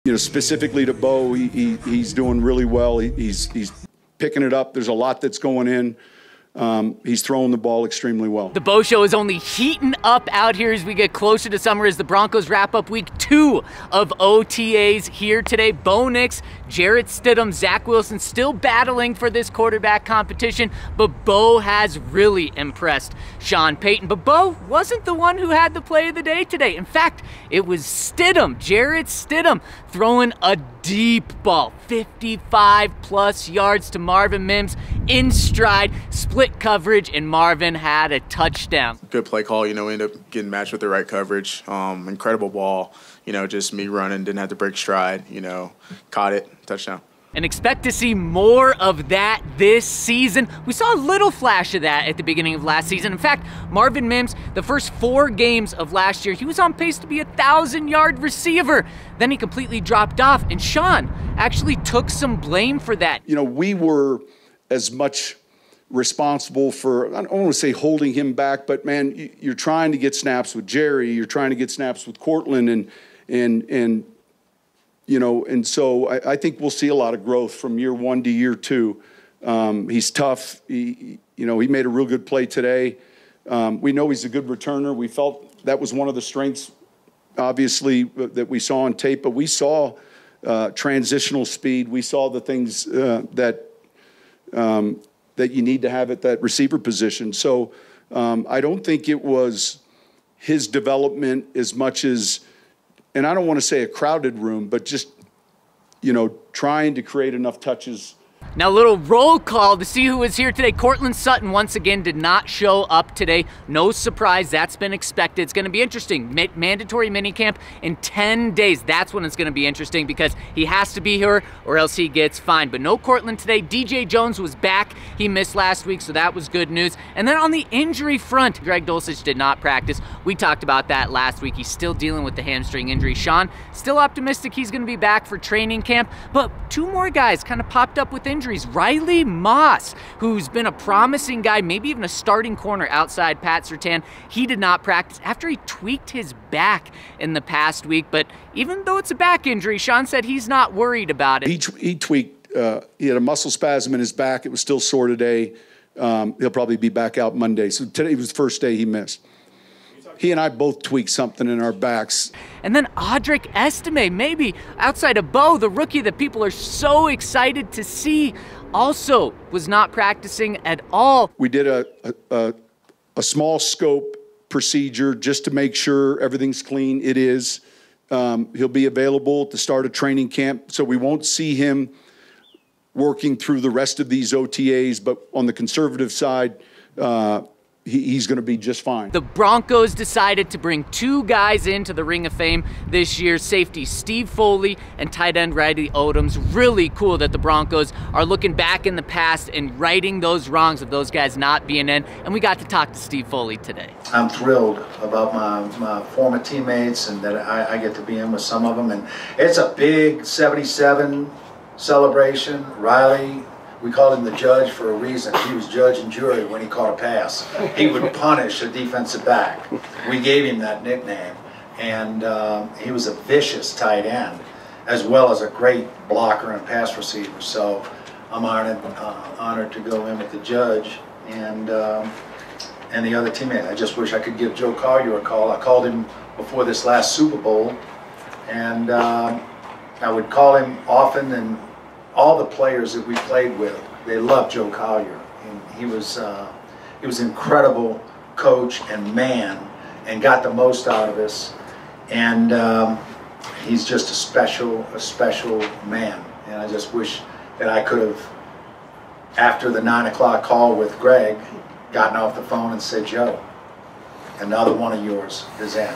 You know, specifically to Bo, he's doing really well. He's picking it up. There's a lot that's going in. He's throwing the ball extremely well. The Bo Show is only heating up out here as we get closer to summer, as the Broncos wrap up week 2 of OTAs here today. Bo Nix, Jarrett Stidham, Zach Wilson still battling for this quarterback competition, but Bo has really impressed Sean Payton. But Bo wasn't the one who had the play of the day today. In fact, it was Stidham, Jarrett Stidham, throwing a deep ball, 55+ yards to Marvin Mims in stride, split coverage, and Marvin had a touchdown. Good play call, you know, ended up getting matched with the right coverage. Incredible ball, you know, just me running, didn't have to break stride, you know, caught it, touchdown. And expect to see more of that this season. We saw a little flash of that at the beginning of last season. In fact, Marvin Mims, the first 4 games of last year, he was on pace to be a 1,000-yard receiver. Then he completely dropped off, and Sean actually took some blame for that. You know, we were as much responsible for, I don't want to say holding him back, but man, you're trying to get snaps with Jerry, you're trying to get snaps with Cortland, and you know, and so I think we'll see a lot of growth from year 1 to year 2. He's tough. You know, he made a real good play today. We know he's a good returner. We felt that was one of the strengths, obviously, that we saw on tape. But we saw transitional speed. We saw the things that you need to have at that receiver position. So I don't think it was his development as much as, and I don't want to say a crowded room, but just, you know, trying to create enough touches. Now, a little roll call to see who was here today. Courtland Sutton, once again, did not show up today. No surprise. That's been expected. It's going to be interesting. Mandatory minicamp in 10 days. That's when it's going to be interesting, because he has to be here or else he gets fined. But no Courtland today. DJ Jones was back. He missed last week, so that was good news. And then on the injury front, Greg Dulcich did not practice. We talked about that last week. He's still dealing with the hamstring injury. Sean, still optimistic he's going to be back for training camp. But 2 more guys kind of popped up with injuries. Riley Moss, who's been a promising guy, maybe even a starting corner outside Pat Surtain, he did not practice after he tweaked his back in the past week. But even though it's a back injury, Sean said he's not worried about it. He tweaked. He had a muscle spasm in his back. It was still sore today. He'll probably be back out Monday. So today was the first day he missed. He and I both tweaked something in our backs. And then Audric Estime, maybe outside of Bo, the rookie that people are so excited to see, also was not practicing at all. We did a small scope procedure just to make sure everything's clean. It is. He'll be available at the start of training camp, so we won't see him working through the rest of these OTAs, but on the conservative side, he's going to be just fine. The Broncos decided to bring 2 guys into the Ring of Fame this year, safety Steve Foley and tight end Riley Odoms. Really cool that the Broncos are looking back in the past and righting those wrongs of those guys not being in, and we got to talk to Steve Foley today. I'm thrilled about my former teammates and that I get to be in with some of them, and it's a big 77 celebration. Riley, we called him the judge for a reason. He was judge and jury when he caught a pass. He would punish a defensive back. We gave him that nickname. And he was a vicious tight end, as well as a great blocker and pass receiver. So I'm honored to go in with the judge and the other teammate. I just wish I could give Joe Collier a call. I called him before this last Super Bowl, and I would call him often, and all the players that we played with, they loved Joe Collier. And he was an incredible coach and man, and got the most out of us. And he's just a special man. And I just wish that I could have, after the 9 o'clock call with Greg, gotten off the phone and said, Joe, another one of yours is in.